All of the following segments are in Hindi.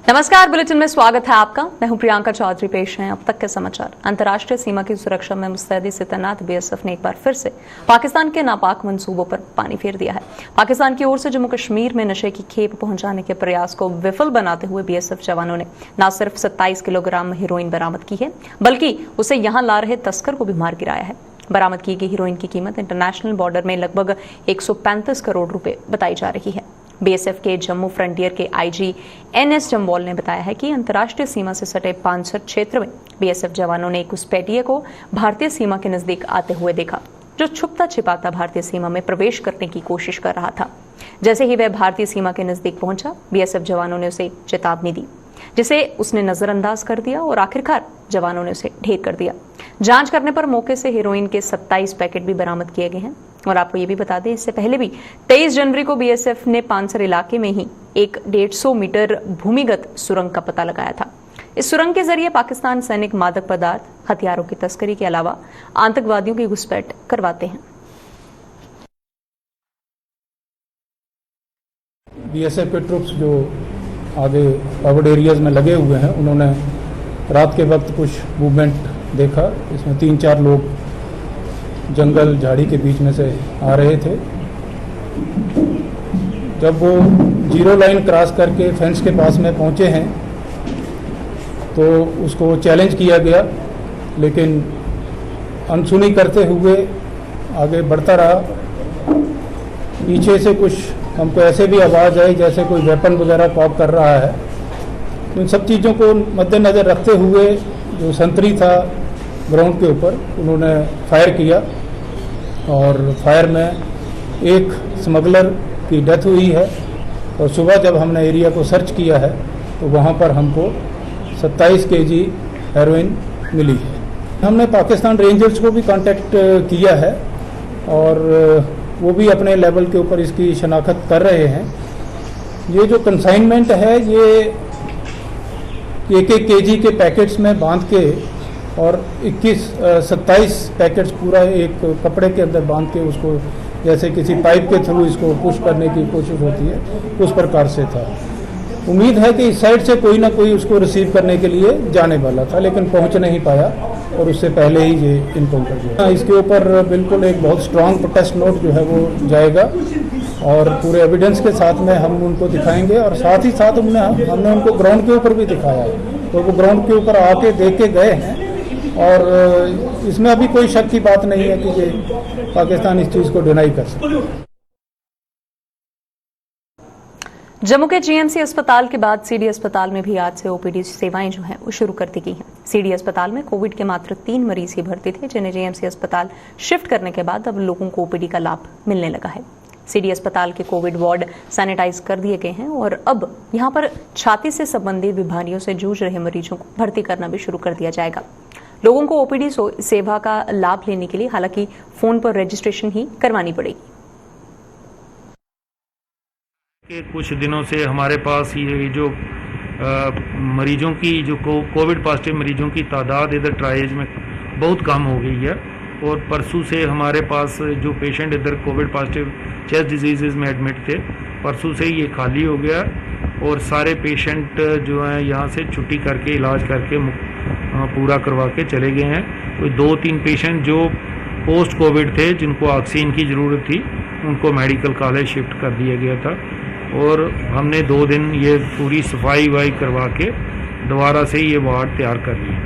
नमस्कार, बुलेटिन में स्वागत है आपका। मैं हूं प्रियंका चौधरी। पेश हैं अब तक के समाचार। अंतर्राष्ट्रीय सीमा की सुरक्षा में मुस्तैदी से तैनात बीएसएफ ने एक बार फिर से पाकिस्तान के नापाक मंसूबों पर पानी फेर दिया है। पाकिस्तान की ओर से जम्मू कश्मीर में नशे की खेप पहुंचाने के प्रयास को विफल बनाते हुए बीएसएफ जवानों ने न सिर्फ 27 किलोग्राम हेरोइन बरामद की है, बल्कि उसे यहां ला रहे तस्कर को भी मार गिराया है। बरामद की गई हेरोइन की कीमत इंटरनेशनल बॉर्डर में लगभग 135 करोड़ रुपए बताई जा रही है। बीएसएफ के जम्मू फ्रंटियर के आईजी एनएस जम्वाल ने बताया है कि अंतर्राष्ट्रीय सीमा से सटे पानसर क्षेत्र में बीएसएफ जवानों ने एक घुसपैठिए को भारतीय सीमा के नजदीक आते हुए देखा, जो छुपता छिपाता भारतीय सीमा में प्रवेश करने की कोशिश कर रहा था। जैसे ही वह भारतीय सीमा के नजदीक पहुंचा, बीएसएफ जवानों ने उसे चेतावनी दी, जिसे उसने नजरअंदाज कर दिया और आखिरकार जवानों ने उसे ढेर कर दिया। जांच करने पर मौके से हेरोइन के 27 पैकेट भी बरामद किए गए हैं। और आपको ये भी बता दें, इससे पहले भी 23 जनवरी को बीएसएफ ने पानसर इलाके में ही एक 150 मीटर भूमिगत सुरंग का पता लगाया था। इस सुरंग के जरिए पाकिस्तान सैनिक मादक पदार्थ, हथियारों की तस्करी के अलावा आतंकवादियों की घुसपैठ करवाते हैं। बीएसएफ के ट्रुप्स जो आगे कवर्ड एरियाज में लगे हुए हैं, उन्होंने रात के वक्त कुछ मूवमेंट देखा। इसमें 3-4 लोग जंगल झाड़ी के बीच में से आ रहे थे। जब वो जीरो लाइन क्रॉस करके फेंस के पास में पहुंचे हैं तो उसको चैलेंज किया गया, लेकिन अनसुनी करते हुए आगे बढ़ता रहा। पीछे से कुछ हमको ऐसे भी आवाज़ आई जैसे कोई वेपन वगैरह पॉप कर रहा है। तो इन सब चीज़ों को मद्देनज़र रखते हुए जो संतरी था ग्राउंड के ऊपर, उन्होंने फायर किया और फायर में एक स्मगलर की डेथ हुई है। और सुबह जब हमने एरिया को सर्च किया है तो वहाँ पर हमको 27 केजी हेरोइन मिली है। हमने पाकिस्तान रेंजर्स को भी कांटेक्ट किया है और वो भी अपने लेवल के ऊपर इसकी शनाख्त कर रहे हैं। ये जो कंसाइनमेंट है, ये एक केजी के पैकेट्स में बांध के और 27 पैकेट्स पूरा एक कपड़े के अंदर बांध के उसको जैसे किसी पाइप के थ्रू इसको पुश करने की कोशिश होती है, उस प्रकार से था। उम्मीद है कि इस साइड से कोई ना कोई उसको रिसीव करने के लिए जाने वाला था, लेकिन पहुंच नहीं पाया और उससे पहले ही ये इनकाउंटर हुआ। इसके ऊपर बिल्कुल एक बहुत स्ट्रांग प्रोटेस्ट नोट जो है वो जाएगा और पूरे एविडेंस के साथ में हम उनको दिखाएंगे। और साथ ही साथ हमने उनको ग्राउंड के ऊपर भी दिखाया है, तो वो ग्राउंड के ऊपर आके देख के गए हैं और इसमें अभी कोई शक की बात नहीं है कि ये पाकिस्तान इस चीज़ को डिनाई कर सकता है। जम्मू के जीएमसी अस्पताल के बाद सीडी अस्पताल में भी आज से ओपीडी सेवाएं जो हैं वो शुरू कर दी गई हैं। सीडी अस्पताल में कोविड के मात्र 3 मरीज ही भर्ती थे, जिन्हें जीएमसी अस्पताल शिफ्ट करने के बाद अब लोगों को ओपीडी का लाभ मिलने लगा है। सीडी अस्पताल के कोविड वार्ड सैनिटाइज कर दिए गए हैं और अब यहां पर छाती से संबंधित बीमारियों से जूझ रहे मरीजों को भर्ती करना भी शुरू कर दिया जाएगा। लोगों को ओपीडी सेवा का लाभ लेने के लिए हालांकि फोन पर रजिस्ट्रेशन ही करवानी पड़ेगी। कुछ दिनों से हमारे पास ये जो मरीजों की जो कोविड पॉजिटिव मरीजों की तादाद इधर ट्राइज में बहुत कम हो गई है और परसों से हमारे पास जो पेशेंट इधर कोविड पॉजिटिव चेस्ट डिजीज़ में एडमिट थे, परसों से ये खाली हो गया और सारे पेशेंट जो हैं यहाँ से छुट्टी करके इलाज करके पूरा करवा के चले गए हैं। तो 2-3 पेशेंट जो पोस्ट कोविड थे, जिनको ऑक्सीजन की ज़रूरत थी, उनको मेडिकल कॉलेज शिफ्ट कर दिया गया था और हमने 2 दिन ये पूरी सफाई करवा के दोबारा से ये वार्ड तैयार कर लिए।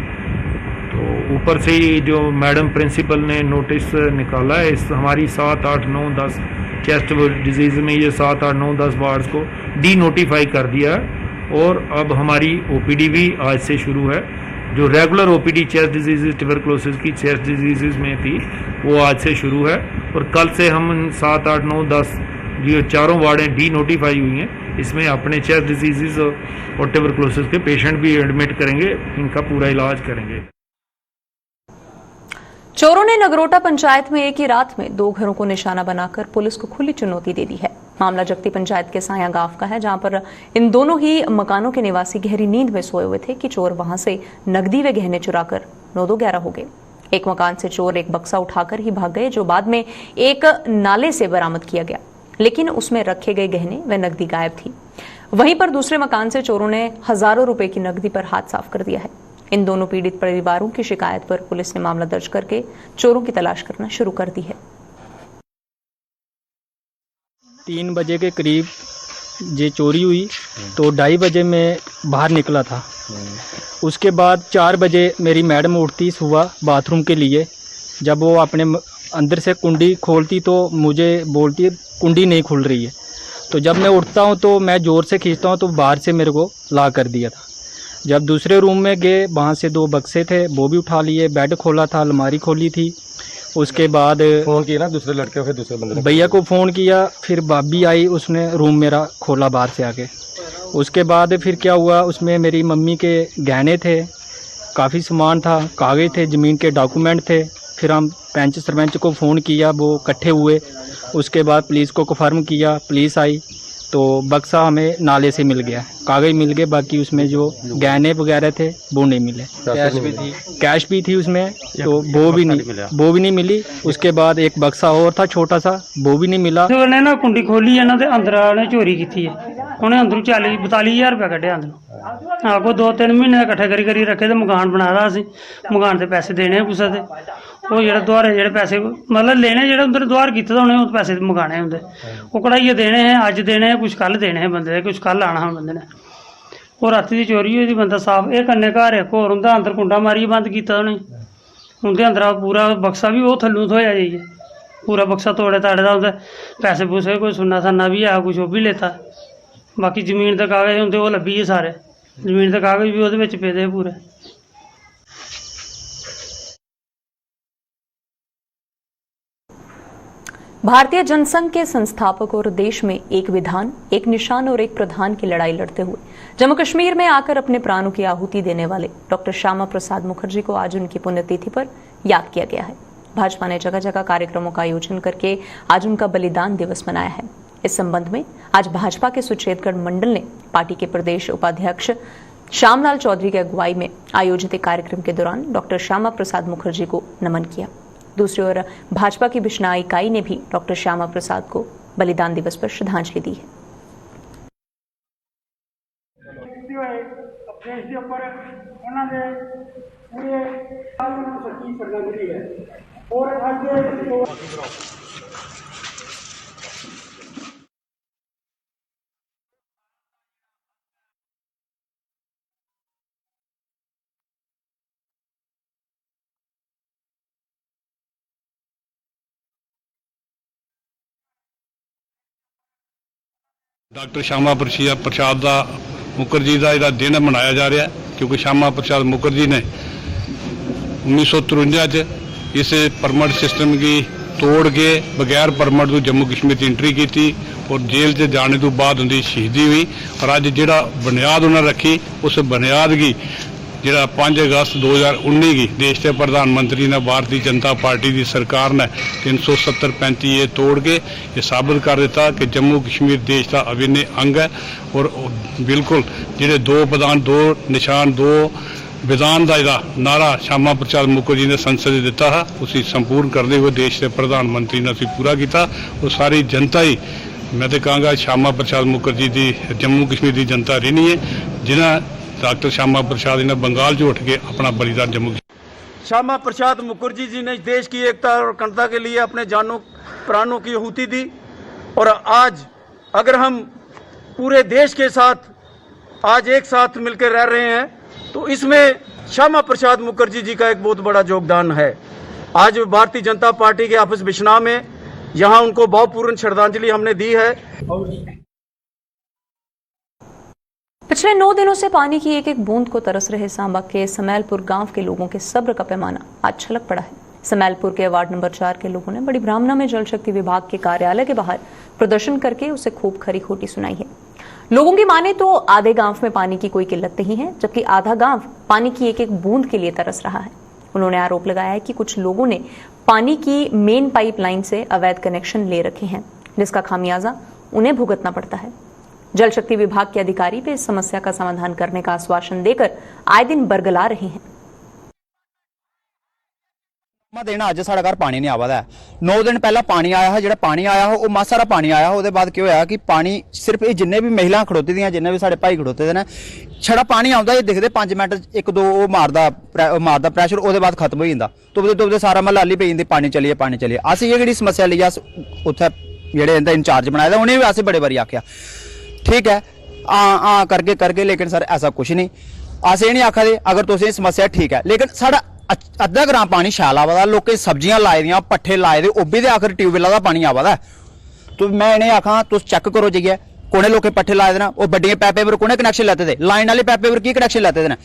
तो ऊपर से ही जो मैडम प्रिंसिपल ने नोटिस निकाला है, इस हमारी 7, 8, 9, 10 चेस्ट डिजीज़ में ये 7, 8, 9, 10 वार्ड्स को डी नोटिफाई कर दिया है और अब हमारी ओपीडी भी आज से शुरू है। जो regular OPD chest disease, tuberculosis की चेस्ट डिजीज़ में थी, वो आज से शुरू है और कल से हम 7, 8, 9, 10 जो चारों वार्डें डी नोटिफाई हुई हैं, इसमें अपने चेस्ट डिजीज़ और ट्यूबरकुलोसिस के पेशेंट भी एडमिट करेंगे, इनका पूरा इलाज करेंगे। चोरों ने नगरोटा पंचायत में एक ही रात में 2 घरों को निशाना बनाकर पुलिस को खुली चुनौती दे दी है। मामला जगती पंचायत के साया गांव का है, जहां पर इन दोनों ही मकानों के निवासी गहरी नींद में सोए हुए थे कि चोर वहां से नकदी व गहने चुराकर 9-2-11 हो गए। एक मकान से चोर एक बक्सा उठाकर ही भाग गए, जो बाद में एक नाले से बरामद किया गया, लेकिन उसमें रखे गए गहने व नकदी गायब थी। वहीं पर दूसरे मकान से चोरों ने हजारों रुपए की नकदी पर हाथ साफ कर दिया है। इन दोनों पीड़ित परिवारों की शिकायत पर पुलिस ने मामला दर्ज करके चोरों की तलाश करना शुरू कर दी है। 3 बजे के करीब ये चोरी हुई तो 2:30 बजे मैं बाहर निकला था। उसके बाद 4 बजे मेरी मैडम उठती सुबह बाथरूम के लिए। जब वो अपने अंदर से कुंडी खोलती तो मुझे बोलती कुंडी नहीं खुल रही है। तो जब मैं उठता हूँ तो मैं ज़ोर से खींचता हूँ तो बाहर से मेरे को लॉक कर दिया था। जब दूसरे रूम में गए वहाँ से 2 बक्से थे वो भी उठा लिए, बेड खोला था, अलमारी खोली थी। उसके बाद फ़ोन किया ना दूसरे लड़के, फिर दूसरे बंदे भैया को फ़ोन किया, फिर भाभी आई, उसने रूम मेरा खोला बाहर से आके। उसके बाद फिर क्या हुआ, उसमें मेरी मम्मी के गहने थे, काफ़ी सामान था, कागज़ थे, ज़मीन के डॉक्यूमेंट थे। फिर हम पंच सरपंच को फ़ोन किया, वो इकट्ठे हुए। उसके बाद पुलिस को कन्फर्म किया, पुलिस आई तो बक्सा हमें नाले से मिल गया, कागज़ मिल गए, बाकी उसमें जो गहने वगैरह थे वो नहीं मिले। कैश भी थी उसमें तो वो भी नहीं मिली। उसके बाद एक बक्सा और था छोटा सा, वो भी नहीं मिला। उन्हें ना कुंडी खोली है ना ते अंदर ने चोरी की है। उन्हें अंदरों 40-42 हज़ार रुपया कढ़िया अंदरों। हाँ, कोई 2-3 महीने इकट्ठे करी रखे तो मकान बनाया सी। मकान से पैसे देने कुसै दे, वो जेह्ड़े दुआरे जेह्ड़े पैसे मतलब लेने जेह्ड़े उंदे दुआर कीते ते उ'नें पैसे मकाने होंदे, वो कढ़ाइयै देने हैं, अज्ज देने हैं, कुछ कल देने हैं बंदे दे, कुछ कल आना हा बंदे ने। और राती दी चोरी होई दी, बंदा साफ। एह् कन्नै घर इक होर उं'दा अंदर कुंडा मारियै बंद कीता उ'नें। उं'दे अंदरा पूरा बक्सा भी ओह् थल्लों थ्होया जाइयै, पूरा बक्सा तोड़े ताड़े दा। उं'दे पैसे पूसे कुछ सुन्ना सन्ना भी है, कुछ ओह् भी लेता। बाकी जमीन दे कागज़ उं'दे ओह् लब्भी गे सारे, जमीन दे कागज़ भी ओह्दे बिच पेदे हे पूरे। भारतीय जनसंघ के संस्थापक और देश में एक विधान, एक निशान और एक प्रधान की लड़ाई लड़ते हुए जम्मू कश्मीर में आकर अपने प्राणों की आहुति देने वाले डॉक्टर श्यामा प्रसाद मुखर्जी को आज उनकी पुण्यतिथि पर याद किया गया है। भाजपा ने जगह जगह कार्यक्रमों का आयोजन करके आज उनका बलिदान दिवस मनाया है। इस संबंध में आज भाजपा के सुचेतगढ़ मंडल ने पार्टी के प्रदेश उपाध्यक्ष श्यामलाल चौधरी की अगुवाई में आयोजित एक कार्यक्रम के दौरान डॉक्टर श्यामा प्रसाद मुखर्जी को नमन किया। दूसरी ओर भाजपा की बिश्नाई इकाई ने भी डॉक्टर श्यामा प्रसाद को बलिदान दिवस पर श्रद्धांजलि दी है। डॉक्टर श्यामा प्रसाद मुखर्जी का ਜਿਹੜਾ दिन मनाया जा रहा है, क्योंकि श्यामा प्रसाद मुखर्जी ने 1953 इस परमिट सिस्टम की तोड़ के बगैर परमिट तो जम्मू कश्मीर एंट्री की थी और जेल से जाने तो बाद उनकी शहीदी हुई। और अज जो बुनियाद उन्होंने रखी, उस बुनियाद की जो 5 अगस्त 2019 की देश के प्रधानमंत्री ने भारतीय जनता पार्टी की सरकार ने 370-35 ये तोड़ के ये साबित कर दिता कि जम्मू कश्मीर देश का अभिन्न अंग है। और बिल्कुल जो 2 प्रधान 2 निशान 2 विधान का जो नारा श्यामा प्रसाद मुखर्जी ने संसद में दिता है, उसी संपूर्ण करते हुए देश के प्रधानमंत्री ने पूरा किया। और सारी जनता ही मैं तो कहूँगा श्यामा प्रसाद मुखर्जी की जम्मू कश्मीर की जनता रहनी है, जिन्हें डॉक्टर श्यामा प्रसाद ने बंगाल जो उठ के अपना बलिदान जम्मू। श्यामा प्रसाद मुखर्जी जी ने देश की एकता और अखंडता के लिए अपने जानों प्राणों की आहुति दी। और आज अगर हम पूरे देश के साथ आज एक साथ मिलकर रह रहे हैं तो इसमें श्यामा प्रसाद मुखर्जी जी का एक बहुत बड़ा योगदान है। आज भारतीय जनता पार्टी के ऑफिस बिश्नाह में यहाँ उनको भावपूर्ण श्रद्धांजलि हमने दी है। पिछले 9 दिनों से पानी की एक एक बूंद को तरस रहे सांबा के समैलपुर गांव के लोगों के सब्र का पैमाना आज छलक पड़ा है। समैलपुर के वार्ड नंबर 4 के लोगों ने बड़ी ब्राह्मणा में जल शक्ति विभाग के कार्यालय के बाहर प्रदर्शन करके उसे खूब खरी खोटी सुनाई है। लोगों की माने तो आधे गांव में पानी की कोई किल्लत नहीं है, जबकि आधा गांव पानी की एक एक बूंद के लिए तरस रहा है। उन्होंने आरोप लगाया है कि कुछ लोगों ने पानी की मेन पाइपलाइन से अवैध कनेक्शन ले रखे हैं, जिसका खामियाजा उन्हें भुगतना पड़ता है। जल शक्ति विभाग के अधिकारी भी इस समस्या का समाधान करने का आश्वासन देकर आए दिन बरगला रहे हैं। दिन अज साढ़े घर पानी नहीं आवा दा है। 9 दिन पहला पानी आया है, जो पानी आया हो वो मासा सारा पानी आया हो। बाद क्या होया कि पानी सिर्फ ये जिन्ने भी महिला खड़ोती दियां, जिन्ने भी साढ़े भाई खड़ोते ने, छड़ा पानी आता ये दिखते 5 मिनट 1-2 वो मारदा प्रैशर, वो बाद खत्म हो जाता। तुबदे सारा महला हल्ली पी जाती, पानी चलिए। अस ये जी समस्या ली अस उत्थे जेहड़े इंदा इंचार्ज बनाए दा उन्हें भी अस बड़े बारी आख्या ठीक है करके लेकिन सर ऐसा कुछ नहीं। अस ये नहीं आखा दे अगर तुम समस्या ठीक है, लेकिन साढ़ा अद्धा ग्रां पानी शैल आवा दा, लोकें सब्जियां लाई दियां, पट्ठे लाए दे, ओह् बी ते आखिर ट्यूबवेल दा पानी आवा दा। तो मैं इन्हें आखां तुस चेक करो जाइए कोने लोकें पट्ठे लाए दे ना, ओह् बड्डियां पैपें पर कोने कनैक्शन लैते दे, लाइन वाले पैपें पर की कनैक्शन लैते दे न,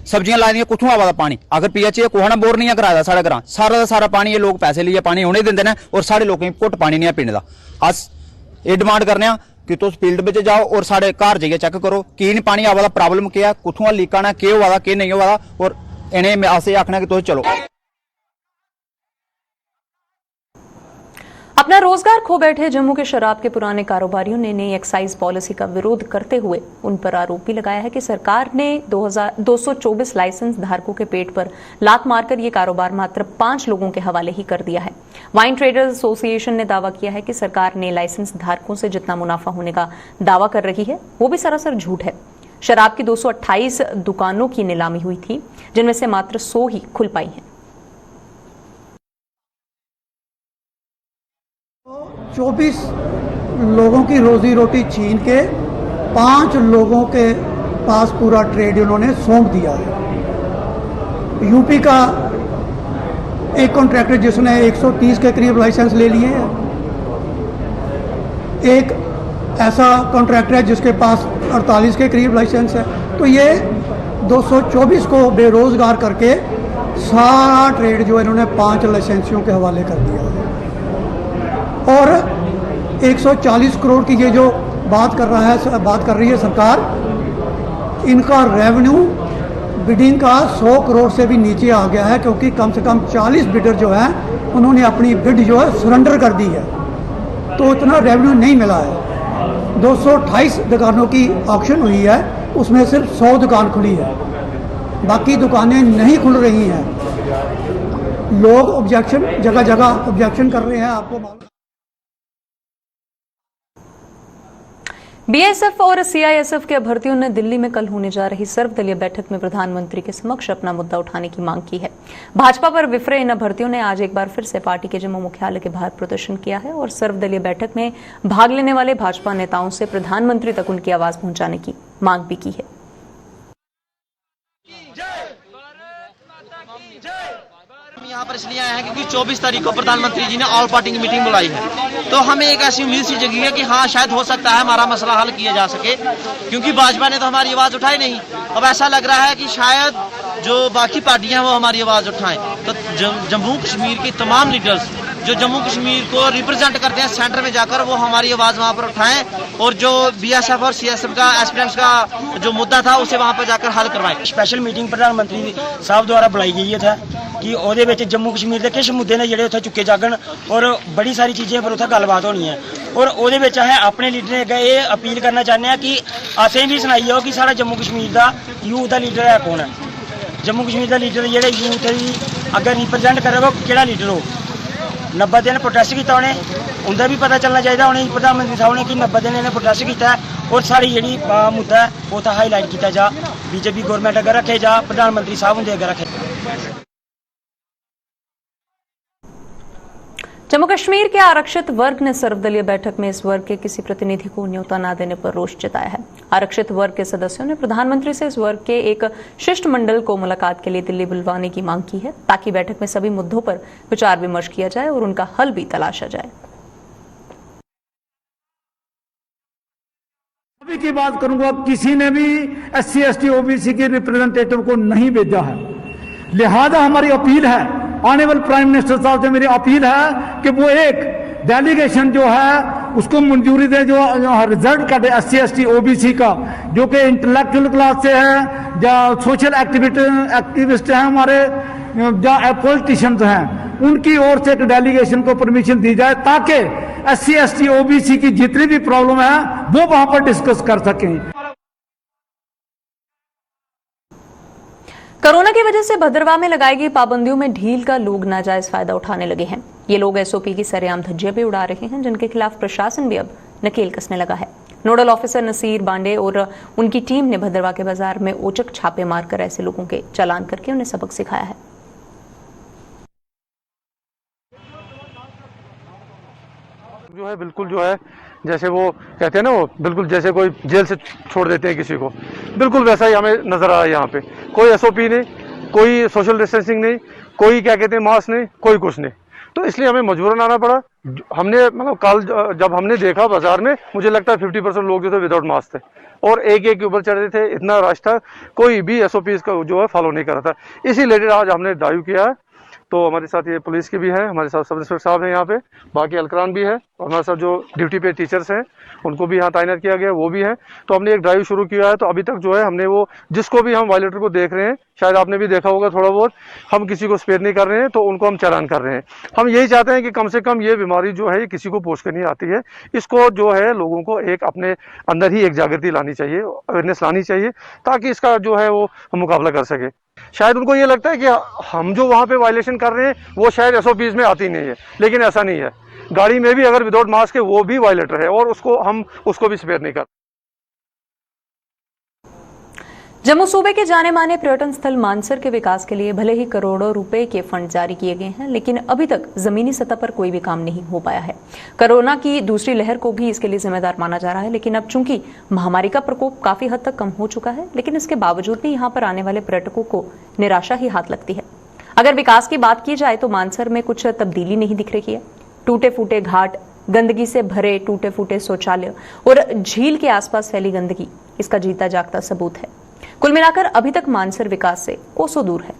सब्जियां लाई दियां, कुत्थों आवा दा पानी? अगर पीएचई कोहा ना बोर नहीं कराया साढ़े ग्रां, सारा दा सारा पानी ये लोग पैसे लिए पानी उन्हें दिंदे ने और साढ़े लोकें घुट पानी नहीं पीने दा। अस ये डिमांड करने कि तुस फील्ड में जाओ और साढ़े घर जाइए चेक करो की नहीं पानी आवा दा, प्रॉब्लम क्या है, कुत्थों लीक आना, केह् होआ दा केह् नहीं होआ दा। और इन्हें अस आखना कि तुस चलो। अपना रोजगार खो बैठे जम्मू के शराब के पुराने कारोबारियों ने नई एक्साइज पॉलिसी का विरोध करते हुए उन पर आरोप भी लगाया है कि सरकार ने 224 लाइसेंस धारकों के पेट पर लात मारकर ये कारोबार मात्र 5 लोगों के हवाले ही कर दिया है। वाइन ट्रेडर्स एसोसिएशन ने दावा किया है कि सरकार ने लाइसेंस धारकों से जितना मुनाफा होने का दावा कर रही है वो भी सरासर झूठ है। शराब की 228 दुकानों की नीलामी हुई थी, जिनमें से मात्र 100 ही खुल पाई हैं। 24 लोगों की रोजी रोटी छीन के 5 लोगों के पास पूरा ट्रेड उन्होंने सौंप दिया है। यूपी का एक कॉन्ट्रैक्टर जिसने 130 के करीब लाइसेंस ले लिए हैं, एक ऐसा कॉन्ट्रैक्टर है जिसके पास 48 के करीब लाइसेंस है। तो ये 224 को बेरोजगार करके सारा ट्रेड जो इन्होंने 5 लाइसेंसियों के हवाले कर दिया है। और 140 करोड़ की ये जो बात कर रही है सरकार, इनका रेवेन्यू बिडिंग का 100 करोड़ से भी नीचे आ गया है, क्योंकि कम से कम 40 बिडर जो है उन्होंने अपनी बिड जो है सरेंडर कर दी है, तो इतना रेवेन्यू नहीं मिला है। 228 दुकानों की ऑक्शन हुई है, उसमें सिर्फ 100 दुकान खुली है, बाकी दुकानें नहीं खुल रही हैं। लोग ऑब्जेक्शन जगह जगह ऑब्जेक्शन कर रहे हैं। आपको मालूम बीएसएफ और सीआईएसएफ के अभ्यर्थियों ने दिल्ली में कल होने जा रही सर्वदलीय बैठक में प्रधानमंत्री के समक्ष अपना मुद्दा उठाने की मांग की है। भाजपा पर विफरे इन अभ्यर्थियों ने आज एक बार फिर से पार्टी के जम्मू मुख्यालय के बाहर प्रदर्शन किया है और सर्वदलीय बैठक में भाग लेने वाले भाजपा नेताओं से प्रधानमंत्री तक उनकी आवाज पहुंचाने की मांग भी की है। यहाँ पर इसलिए आए हैं क्योंकि 24 तारीख को प्रधानमंत्री जी ने ऑल पार्टी की मीटिंग बुलाई है, तो हमें एक ऐसी उम्मीद सी जगी है कि हाँ शायद हो सकता है हमारा मसला हल किया जा सके, क्योंकि भाजपा ने तो हमारी आवाज उठाई नहीं। अब ऐसा लग रहा है कि शायद जो बाकी पार्टियां हैं वो हमारी आवाज उठाएं। तो जम्मू कश्मीर के तमाम लीडर्स जो जम्मू कश्मीर को रिप्रेजेंट करते हैं सेंटर में जाकर, वो हमारी आवाज वहाँ पर उठाएं और जो बीएसएफ और सीएसएफ का एस्पिरेंट्स का जो मुद्दा था उसे वहाँ पर जाकर हल करवाएं। स्पेशल मीटिंग प्रधानमंत्री साहब द्वारा बुलाई गई है कि ਉਹਦੇ ਵਿੱਚ जम्मू कश्मीर के किश मुद्दे ने ਜਿਹੜੇ ਉੱਥੇ ਚੁੱਕੇ ਜਾਗਣ और बड़ी सारी चीज़ें पर ਉੱਥੇ ਗੱਲਬਾਤ होनी है। और ਉਹਦੇ ਵਿੱਚ ਅਸੀਂ ਆਪਣੇ ਲੀਡਰ ਨੇ ਅੱਗੇ ਇਹ ਅਪੀਲ ਕਰਨਾ ਚਾਹੁੰਦੇ ਹਾਂ कि ਅਸੀਂ ਵੀ ਸੁਣਾਈਓ कि ਸਾਡਾ जम्मू कश्मीर ਦਾ ਯੂਥ ਦਾ ਲੀਡਰ ਹੈ ਕੌਣ ਹੈ। जम्मू कश्मीर ਦਾ ਲੀਡਰ ਜਿਹੜੇ ਯੂਥ ਦੀ ਅੱਗੇ ਰਿਪਰੈਜ਼ੈਂਟ ਕਰੇਗਾ ਕਿਹੜਾ ਲੀਡਰ ਹੋ। 90 दिन प्रोटेस्ट किया उन्हें उनका भी पता चलना चाहिए उन्हें प्रधानमंत्री साहब ने कि 90 दिन इन्हें प्रोटेस्ट किया और सारी जी मुद्दा है वो तो हाईलाइट किया जा, बीजेपी गौरमेंट अगर रखे जा, प्रधानमंत्री साहब उनके अगर रखे। जम्मू कश्मीर के आरक्षित वर्ग ने सर्वदलीय बैठक में इस वर्ग के किसी प्रतिनिधि को न्योता न देने पर रोष जताया है। आरक्षित वर्ग के सदस्यों ने प्रधानमंत्री से इस वर्ग के एक शिष्टमंडल को मुलाकात के लिए दिल्ली बुलवाने की मांग की है, ताकि बैठक में सभी मुद्दों पर विचार विमर्श किया जाए और उनका हल भी तलाशा जाए। अभी की बात करूंगा, किसी ने भी SC ST OBC के रिप्रेजेंटेटिव को नहीं भेजा है, लिहाजा हमारी अपील है, ऑनरेबल प्राइम मिनिस्टर साहब से मेरी अपील है कि वो एक डेलीगेशन जो है उसको मंजूरी दे, जो रिजल्ट का SC ST OBC का, जो कि इंटेलेक्चुअल क्लास से है या सोशल एक्टिविस्ट हैं हमारे या पॉलिटिशियंस हैं, उनकी ओर से एक डेलीगेशन को परमिशन दी जाए ताकि SC ST OBC की जितनी भी प्रॉब्लम है वो वहां पर डिस्कस कर सकें। कोरोना की वजह से भद्रवाह में लगाई गई पाबंदियों में ढील का लोग नाजायज फायदा उठाने लगे हैं। ये लोग एसओपी की सरेआम धज्जियां भी उड़ा रहे हैं, जिनके खिलाफ प्रशासन भी अब नकेल कसने लगा है। नोडल ऑफिसर नसीर बांडे और उनकी टीम ने भद्रवाह के बाजार में औचक छापे मारकर ऐसे लोगों के चालान करके उन्हें सबक सिखाया है। जो है बिल्कुल जो है जैसे वो कहते हैं ना, वो बिल्कुल जैसे कोई जेल से छोड़ देते हैं किसी को, बिल्कुल वैसा ही हमें नजर आ रहा है। यहाँ पे कोई एसओपी नहीं, कोई सोशल डिस्टेंसिंग नहीं, कोई क्या कहते हैं मास्क नहीं, कोई कुछ नहीं। तो इसलिए हमें मजबूरन आना पड़ा। हमने मतलब कल जब हमने देखा बाजार में, मुझे लगता है 50% लोग जो थे विदाउट मास्क थे और एक के ऊपर चढ़ रहे थे। इतना रश था, कोई भी एसओपी का जो है फॉलो नहीं कर रहा था। इसी रिलेटेड आज हमने ड्राइव किया है। तो हमारे साथ ये पुलिस की भी है, हमारे साथ सब इंस्पेक्टर साहब हैं यहाँ पे, बाकी अलकरान भी है और हमारे साथ जो ड्यूटी पे टीचर्स हैं उनको भी यहाँ तैनात किया गया, वो भी है। तो हमने एक ड्राइव शुरू किया है। तो अभी तक जो है हमने वो जिसको भी हम वायलेटर को देख रहे हैं, शायद आपने भी देखा होगा थोड़ा बहुत, हम किसी को स्पेयर नहीं कर रहे हैं, तो उनको हम चालान कर रहे हैं। हम यही चाहते हैं कि कम से कम ये बीमारी जो है ये किसी को पोष कर नहीं आती है। इसको जो है लोगों को एक अपने अंदर ही एक जागृति लानी चाहिए, अवेयरनेस लानी चाहिए, ताकि इसका जो है वो मुकाबला कर सके। शायद उनको ये लगता है कि हम जो वहाँ पे वायलेशन कर रहे हैं वो शायद एसओपीज में आती नहीं है, लेकिन ऐसा नहीं है। गाड़ी में भी अगर विदाउट मास्क है वो भी वायलेटर है और हम उसको भी स्पेयर नहीं कर। जम्मू सूबे के जाने माने पर्यटन स्थल मानसर के विकास के लिए भले ही करोड़ों रुपए के फंड जारी किए गए हैं, लेकिन अभी तक जमीनी सतह पर कोई भी काम नहीं हो पाया है। कोरोना की दूसरी लहर को भी इसके लिए जिम्मेदार माना जा रहा है, लेकिन अब चूंकि महामारी का प्रकोप काफी हद तक कम हो चुका है, लेकिन इसके बावजूद भी यहाँ पर आने वाले पर्यटकों को निराशा ही हाथ लगती है। अगर विकास की बात की जाए तो मानसर में कुछ तब्दीली नहीं दिख रही है। टूटे फूटे घाट, गंदगी से भरे टूटे फूटे शौचालय और झील के आसपास फैली गंदगी इसका जीता जागता सबूत है। कुल मिलाकर अभी तक मानसर विकास से कोसों दूर है।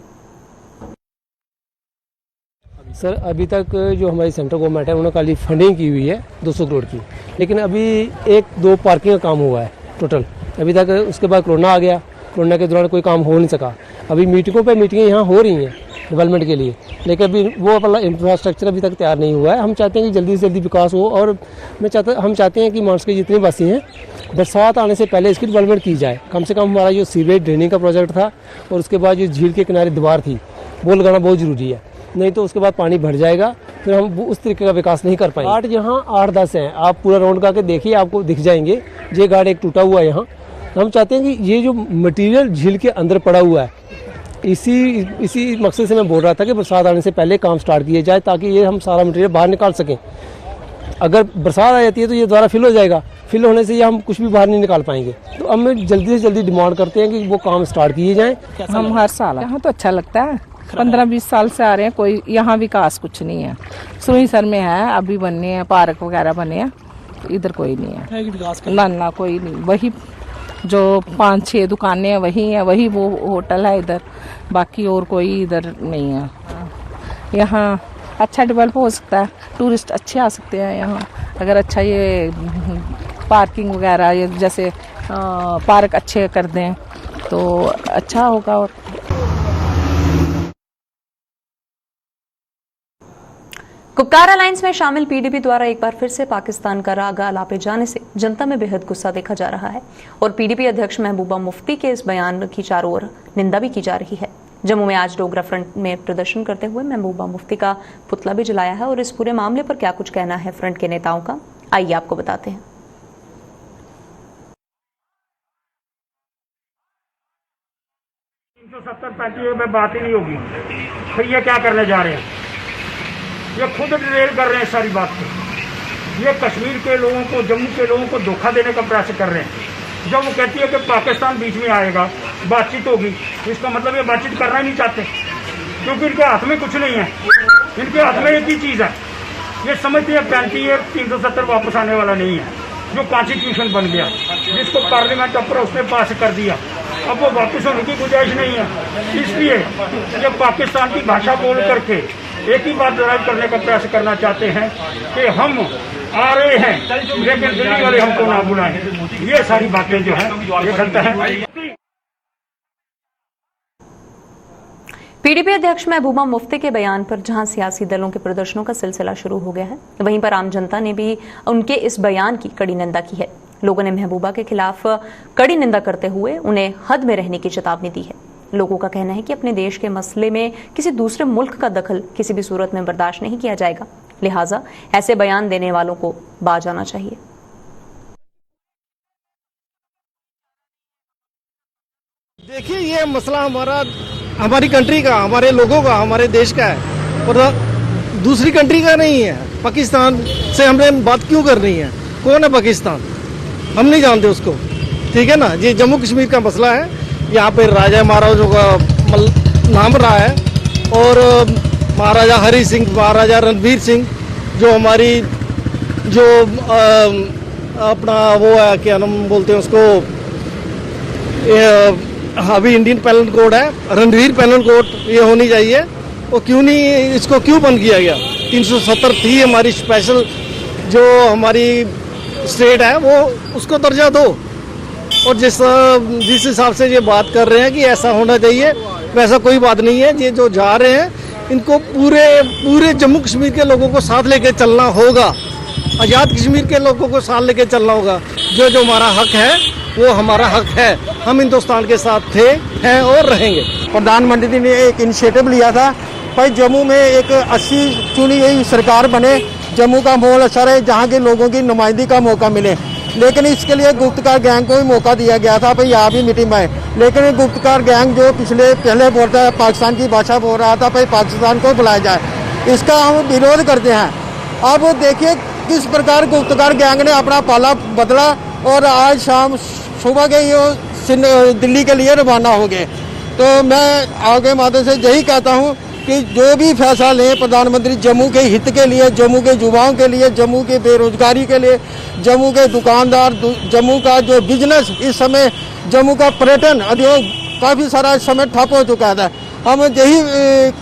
सर अभी तक जो हमारी सेंट्रल गवर्नमेंट है उन्होंने खाली फंडिंग की हुई है 200 करोड़ की, लेकिन अभी 1-2 पार्किंग का काम हुआ है टोटल अभी तक। उसके बाद कोरोना आ गया, कोरोना के दौरान कोई काम हो नहीं सका। अभी मीटिंगें यहाँ हो रही हैं डेवलपमेंट के लिए, लेकिन अभी वो वाला इंफ्रास्ट्रक्चर अभी तक तैयार नहीं हुआ है। हम चाहते हैं कि जल्दी से जल्दी विकास हो और हम चाहते हैं कि मानसर के जितने वासी हैं बरसात आने से पहले इसकी डेवलपमेंट की जाए। कम से कम हमारा जो सीवेज ड्रेनिंग का प्रोजेक्ट था और उसके बाद जो झील के किनारे दीवार थी वो लगाना बहुत ज़रूरी है, नहीं तो उसके बाद पानी भर जाएगा, फिर हम उस तरीके का विकास नहीं कर पाएंगे। घाट यहाँ 8-10 हैं, आप पूरा राउंड करके देखिए आपको दिख जाएंगे। ये घाट एक टूटा हुआ है यहाँ। हम चाहते हैं कि ये जो मटीरियल झील के अंदर पड़ा हुआ है, इसी मकसद से मैं बोल रहा था कि बरसात आने से पहले काम स्टार्ट किया जाए, ताकि ये हम सारा मटीरियल बाहर निकाल सकें। अगर बरसात आ जाती है तो ये दोबारा फिल हो जाएगा, फिल होने से ये हम कुछ भी बाहर नहीं निकाल पाएंगे। तो हम जल्दी से जल्दी डिमांड करते हैं कि वो काम स्टार्ट किए जाएँ। हम हर साल यहाँ तो अच्छा लगता है, 15-20 साल से आ रहे हैं, कोई यहाँ विकास कुछ नहीं है। सुईसर में है, अभी बनने हैं, पार्क वगैरह बने हैं, इधर कोई नहीं है, ना कोई नहीं। वही जो 5-6 दुकानें हैं वही हैं, वही वो होटल है इधर, बाकी और कोई इधर नहीं है। यहाँ अच्छा डेवलप हो सकता है, टूरिस्ट अच्छे आ सकते हैं यहाँ अगर अच्छा ये पार्किंग वगैरह ये जैसे पार्क अच्छे कर दें तो अच्छा होगा। और कुपकार अलायंस में शामिल पीडीपी द्वारा एक बार फिर से पाकिस्तान का रागा लापे जाने से जनता में बेहद गुस्सा देखा जा रहा है और पीडीपी अध्यक्ष महबूबा मुफ्ती के इस बयान की चारों ओर निंदा भी की जा रही है। जम्मू में आज डोगरा फ्रंट में प्रदर्शन करते हुए महबूबा मुफ्ती का पुतला भी जलाया है और इस पूरे मामले पर क्या कुछ कहना है फ्रंट के नेताओं का, आइए आपको बताते हैं। 370-35 में बात ही नहीं होगी, फिर ये क्या करने जा रहे हैं? ये खुद डिटेल कर रहे हैं सारी बात को। ये कश्मीर के लोगों को, जम्मू के लोगों को धोखा देने का प्रयास कर रहे हैं। जब वो कहती है कि पाकिस्तान बीच में आएगा, बातचीत होगी, इसका मतलब ये बातचीत करना ही नहीं चाहते, क्योंकि इनके हाथ में कुछ नहीं है। इनके हाथ में एक ही चीज़ है, ये समझते हैं 370 वापस आने वाला नहीं है, जो कॉन्स्टिट्यूशन बन गया, जिसको पार्लियामेंट अपर उसने पास कर दिया, अब वो वापस होने की गुंजाइश नहीं है। इसलिए ये पाकिस्तान की भाषा बोल करके एक ही बात ड्राइव करने का प्रयास करना चाहते हैं कि हम आ रहे हैं, लेकिन दिल्ली वाले हमको ना बुलाएं। ये सारी बातें जो है ये गलत है। पीडीपी अध्यक्ष महबूबा मुफ्ती के बयान पर जहां सियासी दलों के प्रदर्शनों का सिलसिला शुरू हो गया है, वहीं पर आम जनता ने भी उनके इस बयान की कड़ी निंदा की है। लोगों ने महबूबा के खिलाफ कड़ी निंदा करते हुए उन्हें हद में रहने की चेतावनी दी है। लोगों का कहना है कि अपने देश के मसले में किसी दूसरे मुल्क का दखल किसी भी सूरत में बर्दाश्त नहीं किया जाएगा, लिहाजा ऐसे बयान देने वालों को बाज आना चाहिए। देखिए, ये मसला हमारी कंट्री का, हमारे लोगों का, हमारे देश का है और दूसरी कंट्री का नहीं है। पाकिस्तान से हमने बात क्यों करनी है? कौन है पाकिस्तान? हम नहीं जानते उसको, ठीक है ना। ये जम्मू कश्मीर का मसला है। यहाँ पे राजा महाराजों का नाम रहा है और महाराजा हरि सिंह, महाराजा रणवीर सिंह, जो हमारी जो अपना वो है, क्या नाम बोलते हैं उसको, अभी इंडियन पेनल कोड है, रणवीर पेनल कोड ये होनी चाहिए। वो क्यों नहीं, इसको क्यों बंद किया गया? 370 थी हमारी स्पेशल, जो हमारी स्टेट है, वो उसको दर्जा दो। और जिस हिसाब से ये बात कर रहे हैं कि ऐसा होना चाहिए, वैसा कोई बात नहीं है। ये जो जा रहे हैं, इनको पूरे जम्मू कश्मीर के लोगों को साथ लेके चलना होगा, आज़ाद कश्मीर के लोगों को साथ लेके चलना होगा। जो हमारा हक है वो हमारा हक है। हम हिंदुस्तान के साथ थे, हैं और रहेंगे। प्रधानमंत्री ने एक इनिशिएटिव लिया था, भाई जम्मू में एक अच्छी चुनी गई सरकार बने, जम्मू का माहौल अच्छा रहे, जहाँ के लोगों की नुमाइंदगी का मौका मिले। लेकिन इसके लिए गुप्तकार गैंग को भी मौका दिया गया था, भाई यहाँ भी मीटिंग आए। लेकिन गुप्तकार गैंग जो पहले बोलता है, पाकिस्तान की भाषा बोल रहा था, भाई पाकिस्तान को बुलाया जाए। इसका हम विरोध करते हैं। अब देखिए किस प्रकार गुप्तकार गैंग ने अपना पाला बदला और आज शाम सुबह के ये दिल्ली के लिए रवाना हो गए। तो मैं आगे माध्यम से यही कहता हूँ कि जो भी फैसला लें प्रधानमंत्री, जम्मू के हित के लिए, जम्मू के युवाओं के लिए, जम्मू के बेरोजगारी के लिए, जम्मू के दुकानदार, जम्मू का जो बिजनेस, इस समय जम्मू का पर्यटन उद्योग काफ़ी सारा इस समय ठप हो चुका था। हम यही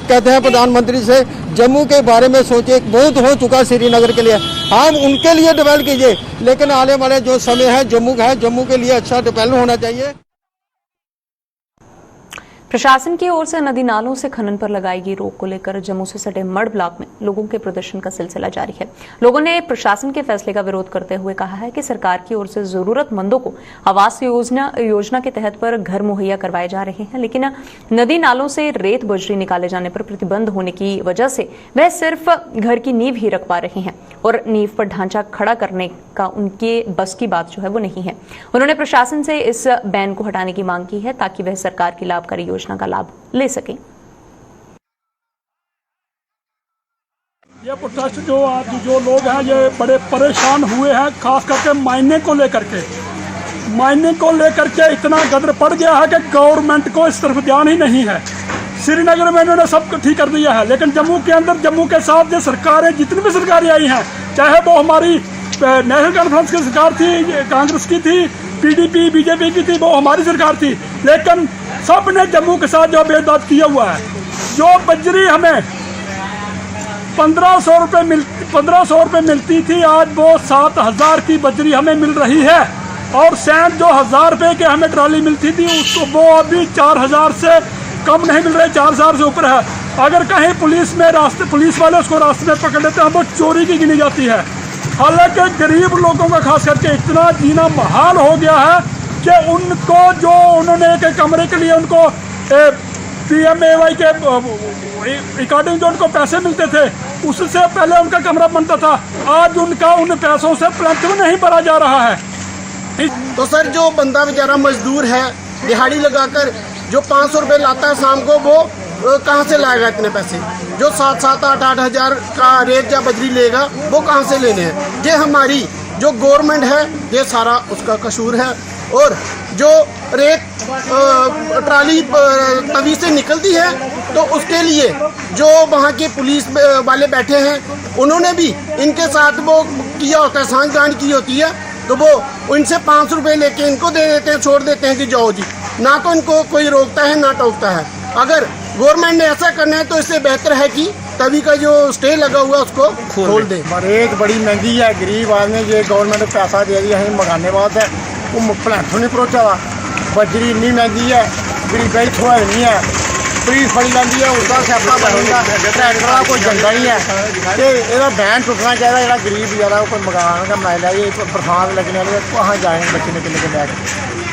कहते हैं प्रधानमंत्री से, जम्मू के बारे में सोचे, बहुत हो चुका श्रीनगर के लिए, हम उनके लिए डेवलप कीजिए। लेकिन आने वाले जो समय है जम्मू का है, जम्मू के लिए अच्छा डेवलप होना चाहिए। प्रशासन की ओर से नदी नालों से खनन पर लगाई गई रोक को लेकर जम्मू से सटे मढ़ ब्लॉक में लोगों के प्रदर्शन का सिलसिला जारी है। लोगों ने प्रशासन के फैसले का विरोध करते हुए कहा है कि सरकार की ओर से जरूरतमंदों को आवास योजना के तहत पर घर मुहैया करवाए जा रहे हैं, लेकिन नदी नालों से रेत बजरी निकाले जाने पर प्रतिबंध होने की वजह से वह सिर्फ घर की नींव ही रख पा रहे हैं और नींव पर ढांचा खड़ा करने का उनके बस की बात जो है वो नहीं है। उन्होंने प्रशासन से इस बैन को हटाने की मांग की है ताकि वह सरकार की लाभकारी योजना का लाभ ले सकें। ये प्रोटेस्ट जो आज जो लोग हैं ये बड़े परेशान हुए हैं, खास करके मायने को लेकर के इतना गदर पड़ गया है कि गवर्नमेंट को इस तरफ ध्यान ही नहीं है। श्रीनगर में इन्होंने सब ठीक कर दिया है, लेकिन जम्मू के अंदर, जम्मू के साथ जो सरकारें, जितनी भी सरकारें आई हैं, चाहे वो हमारी नेशनल कॉन्फ्रेंस की सरकार थी, कांग्रेस की थी, पीडीपी बीजेपी की थी, वो हमारी सरकार थी, लेकिन सब ने जम्मू के साथ जो भेदभाव किया हुआ है। जो बजरी हमें 1500 रुपये मिलती थी, आज वो 7000 की बजरी हमें मिल रही है। और सैंड जो 1000 रुपये के हमें ट्राली मिलती थी, उसको वो अभी 4000 से कम नहीं मिल रहे, 4000 से ऊपर है। अगर कहीं पुलिस वाले उसको रास्ते में पकड़ लेते हैं, वो चोरी की गिनी जाती है। हालांकि गरीब लोगों का खास करके इतना जीना महाल हो गया है कि उनको जो उन्होंने एक कमरे के लिए उनको PMAY के अकॉर्डिंग जो उनको पैसे मिलते थे, उससे पहले उनका कमरा बनता था। आज उनका उन पैसों से प्लंथ नहीं भरा जा रहा है। तो सर जो बंदा बेचारा मजदूर है, दिहाड़ी लगाकर जो 500 रुपये लाता है शाम को, वो कहाँ से लाएगा इतने पैसे? जो 7-7, 8-8 हज़ार का रेत या बजरी लेगा, वो कहाँ से लेने हैं? ये हमारी जो गवर्नमेंट है, ये सारा उसका कसूर है। और जो रेत ट्राली तवी से निकलती है, तो उसके लिए जो वहाँ के पुलिस वाले बैठे हैं, उन्होंने भी इनके साथ वो किया होता है, सांठगांठ की होती है, तो वो इनसे 500 रुपये लेके इनको दे देते हैं, छोड़ देते हैं कि जाओ जी। ना तो इनको कोई रोकता है ना टोकता है। अगर गवर्नमेंट ने ऐसा करना है तो इससे बेहतर है कि तभी का जो स्टे लगा हुआ है उसको खोल दे। रेत बड़ी महंगी है, गरीब आदमी ये गवर्नमेंट पैसा दे दिया है मंगाने बाद है, वो प्लांटों नहीं पहुँचा हुआ। बजरी इन्नी महंगी है, गरीबाई थोड़ा नहीं है, पुलिस फड़ी लैंदी है, उसका स्यापा बनेगा, ट्रैक्टर वाला कोई जंगा नहीं है। तो यदा बैन टुटना चाहिए, जो गरीब बेचारा कोई मकान का बनाया जाए, बरसात लगने वाली, कहाँ जाएंगे बच्चे निकल के बैठ।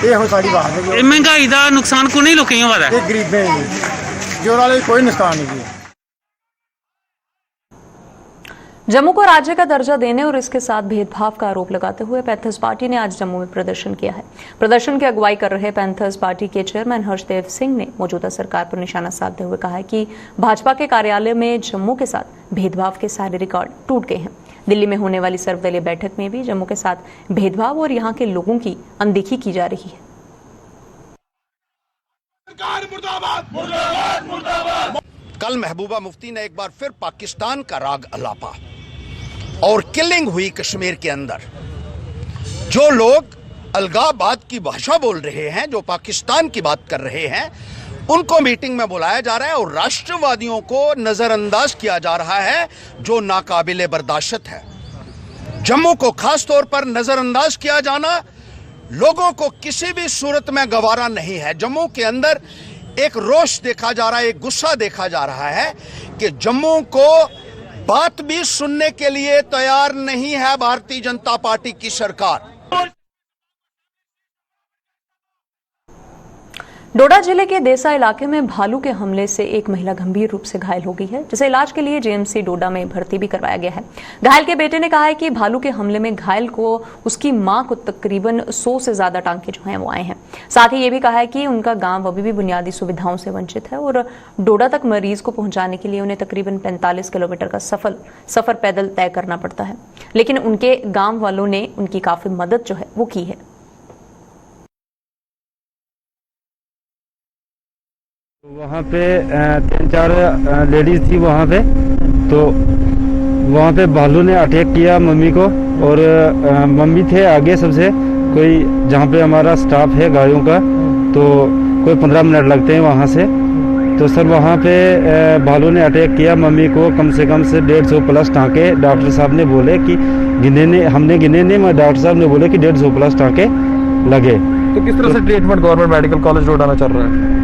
ਇਹੋ ਸਾਡੀ ਬਾਤ ਹੈ ਇਹ ਮਹਿੰਗਾਈ ਦਾ ਨੁਕਸਾਨ ਕੋਨੇ ਲੋਕਾਂ ਨੂੰ ਹੋਦਾ ਇਹ ਗਰੀਬਾਂ ਨੂੰ ਜੋਰ ਵਾਲੇ ਕੋਈ ਨੁਕਸਾਨ नहीं है। जम्मू को राज्य का दर्जा देने और इसके साथ भेदभाव का आरोप लगाते हुए पैंथर्स पार्टी ने आज जम्मू में प्रदर्शन किया है। प्रदर्शन की अगुवाई कर रहे पैंथर्स पार्टी के चेयरमैन हर्षदेव सिंह ने मौजूदा सरकार पर निशाना साधते हुए कहा है कि भाजपा के कार्यालय में जम्मू के साथ भेदभाव के सारे रिकॉर्ड टूट गए हैं। दिल्ली में होने वाली सर्वदलीय बैठक में भी जम्मू के साथ भेदभाव और यहाँ के लोगों की अनदेखी की जा रही है। कल महबूबा मुफ्ती ने एक बार फिर पाकिस्तान का राग अलापा और किलिंग हुई कश्मीर के अंदर। जो लोग अलगाबाद की भाषा बोल रहे हैं, जो पाकिस्तान की बात कर रहे हैं, उनको मीटिंग में बुलाया जा रहा है और राष्ट्रवादियों को नजरअंदाज किया जा रहा है, जो नाकाबिले बर्दाश्त है। जम्मू को खास तौर पर नजरअंदाज किया जाना लोगों को किसी भी सूरत में गवारा नहीं है। जम्मू के अंदर एक रोष देखा जा रहा है, एक गुस्सा देखा जा रहा है कि जम्मू को बात भी सुनने के लिए तैयार नहीं है भारतीय जनता पार्टी की सरकार। डोडा जिले के देसा इलाके में भालू के हमले से एक महिला गंभीर रूप से घायल हो गई है, जिसे इलाज के लिए जेएमसी डोडा में भर्ती भी करवाया गया है। घायल के बेटे ने कहा है कि भालू के हमले में घायल को उसकी मां को तकरीबन 100 से ज्यादा टांके जो हैं वो आए हैं। साथ ही ये भी कहा है कि उनका गांव अभी भी बुनियादी सुविधाओं से वंचित है और डोडा तक मरीज को पहुंचाने के लिए उन्हें तकरीबन 45 किलोमीटर का सफर पैदल तय करना पड़ता है, लेकिन उनके गाँव वालों ने उनकी काफी मदद जो है वो की है। वहाँ पे 3-4 लेडीज थी वहाँ पे, तो वहाँ पे भालू ने अटैक किया मम्मी को और मम्मी थे आगे सबसे, कोई जहाँ पे हमारा स्टाफ है गायों का, तो कोई 15 मिनट लगते हैं वहाँ से। तो सर वहाँ पे भालू ने अटैक किया मम्मी को, कम से 150 प्लस टाँके डॉक्टर साहब ने बोले कि हमने गिने नहीं, डॉक्टर साहब ने बोले कि 150 प्लस टाँके लगे। तो किस तरह से ट्रीटमेंट गवर्नमेंट मेडिकल कॉलेज डोडा में चल रहा है?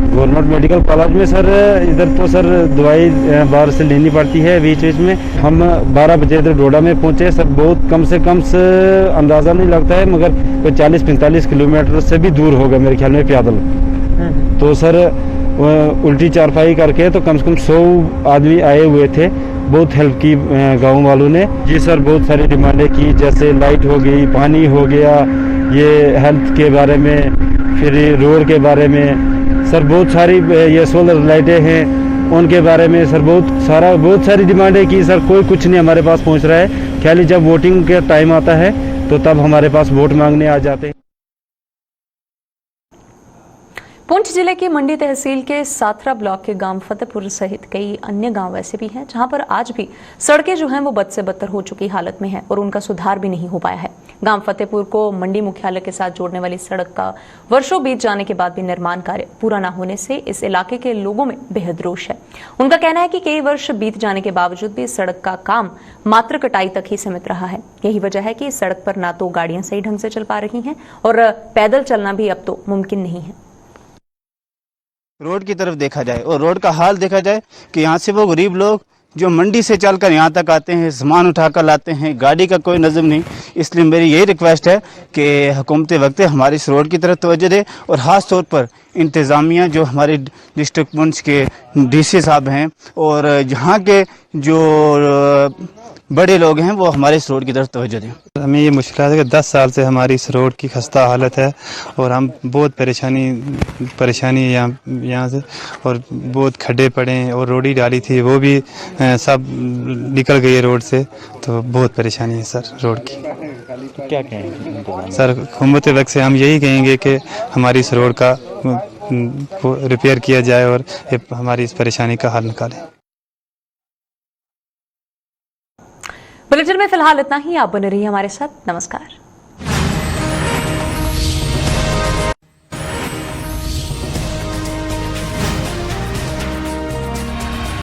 गवर्नमेंट मेडिकल कॉलेज में सर इधर तो सर दवाई बाहर से लेनी पड़ती है बीच बीच में। हम 12 बजे इधर डोडा में पहुंचे सर, बहुत कम से कम से अंदाज़ा नहीं लगता है, मगर कोई 40-45 किलोमीटर से भी दूर होगा मेरे ख्याल में पैदल। तो सर उल्टी चारपाई करके तो कम से कम 100 आदमी आए हुए थे, बहुत हेल्प की गाँव वालों ने। जी सर बहुत सारी डिमांडें की, जैसे लाइट हो गई, पानी हो गया, ये हेल्थ के बारे में, फिर रोड के बारे में सर, बहुत सारी ये सोलर लाइटें हैं उनके बारे में सर बहुत सारी डिमांडें की सर। कोई कुछ नहीं हमारे पास पहुंच रहा है, खाली जब वोटिंग का टाइम आता है तो तब हमारे पास वोट मांगने आ जाते हैं। पुंछ जिले की मंडी तहसील के साथरा ब्लॉक के गांव फतेहपुर सहित कई अन्य गांव ऐसे भी हैं जहां पर आज भी सड़कें जो हैं वो बद से बदतर हो चुकी हालत में है और उनका सुधार भी नहीं हो पाया है। गांव फतेहपुर को मंडी मुख्यालय के साथ जोड़ने वाली सड़क का वर्षों बीत जाने के बाद भी निर्माण कार्य पूरा न होने से इस इलाके के लोगों में बेहद रोष है। उनका कहना है कि कई वर्ष बीत जाने के बावजूद भी इस सड़क का काम मात्र कटाई तक ही सीमित रहा है। यही वजह है कि इस सड़क पर ना तो गाड़ियां सही ढंग से चल पा रही हैं और पैदल चलना भी अब तो मुमकिन नहीं है। रोड की तरफ देखा जाए और रोड का हाल देखा जाए कि यहाँ से वो गरीब लोग जो मंडी से चलकर यहाँ तक आते हैं, सामान उठाकर लाते हैं, गाड़ी का कोई नज़म नहीं। इसलिए मेरी यही रिक्वेस्ट है कि हुकूमत वक्त हमारी इस रोड की तरफ तवज्जो दे और ख़ास तौर पर इंतज़ामिया जो हमारे डिस्ट्रिक्ट पुंछ के डीसी साहब हैं और यहाँ के जो बड़े लोग हैं वो हमारे इस रोड की तरफ तवज्जो दें। हमें ये मुश्किल है कि 10 साल से हमारी इस रोड की खस्ता हालत है और हम बहुत परेशानी यहाँ से, और बहुत खड्डे पड़े हैं और रोड ही डाली थी वो भी सब निकल गई है रोड से, तो बहुत परेशानी है सर रोड की। तो क्या कहेंगे सर हुकूमत वक्त से हम यही कहेंगे कि हमारी इस रोड का रिपेयर किया जाए और हमारी इस परेशानी का हल निकालें। बुलेटिन में फिलहाल इतना ही। आप बने रहिए हमारे साथ। नमस्कार।